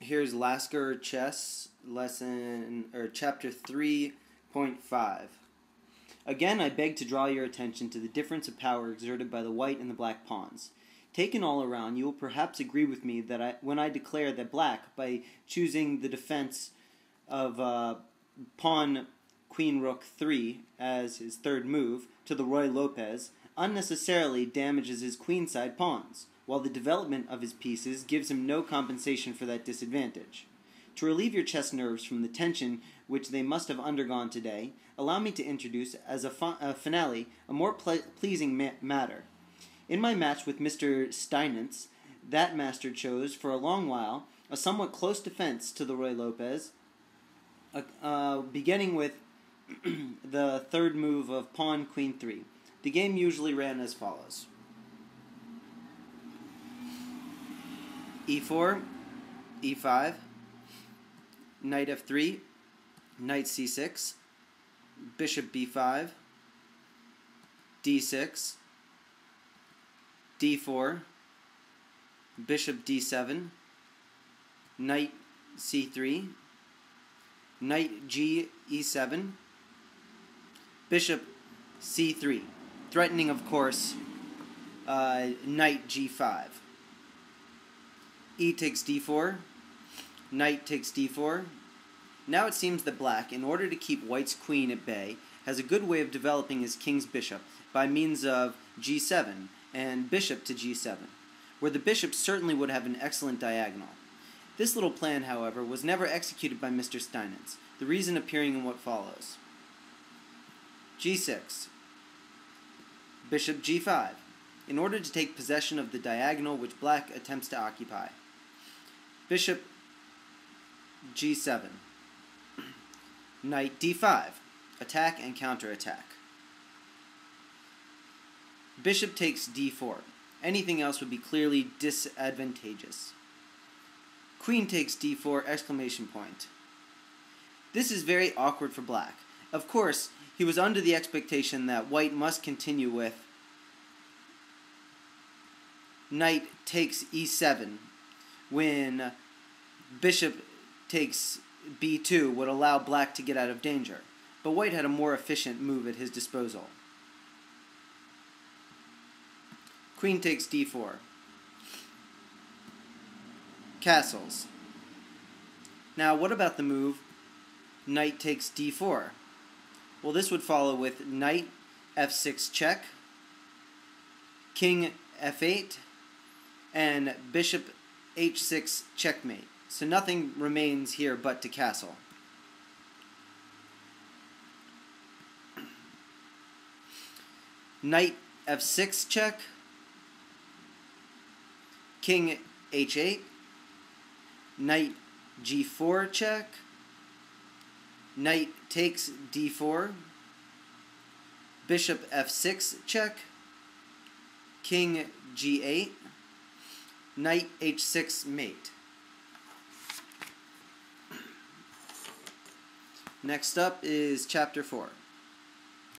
Here's Lasker chess lesson or chapter 3.5. Again, I beg to draw your attention to the difference of power exerted by the white and the black pawns. Taken all around, you will perhaps agree with me that when I declare that black, by choosing the defense of pawn queen rook 3 as his third move to the Ruy Lopez, unnecessarily damages his queenside pawns, while the development of his pieces gives him no compensation for that disadvantage. To relieve your chess nerves from the tension which they must have undergone today, allow me to introduce, as a finale, a more pleasing matter. In my match with Mr. Steinitz, that master chose, for a long while, a somewhat close defense to the Ruy Lopez, beginning with the third move of pawn queen 3. The game usually ran as follows: e4, e5, knight f3, knight c6, bishop b5, d6, d4, bishop d7, knight c3, knight g e7, bishop c3, threatening, of course, knight g5. E takes d4, knight takes d4. Now it seems that black, in order to keep white's queen at bay, has a good way of developing his king's bishop by means of g7 and bishop to g7, where the bishop certainly would have an excellent diagonal. This little plan, however, was never executed by Mr. Steinitz, the reason appearing in what follows: g6, bishop g5, in order to take possession of the diagonal which black attempts to occupy. Bishop g7, knight d5, attack and counterattack. Bishop takes d4. Anything else would be clearly disadvantageous. Queen takes d4, exclamation point. This is very awkward for black. Of course, he was under the expectation that white must continue with knight takes e7, when bishop takes b2 would allow black to get out of danger, but white had a more efficient move at his disposal. Queen takes d4. Castles. Now, what about the move knight takes d4? Well, this would follow with knight f6 check, king f8, and bishop h6 checkmate. So nothing remains here but to castle. Knight f6 check, king h8, knight g4 check, knight takes d4, bishop f6 check, king g8, knight h6 mate. Next up is chapter 4.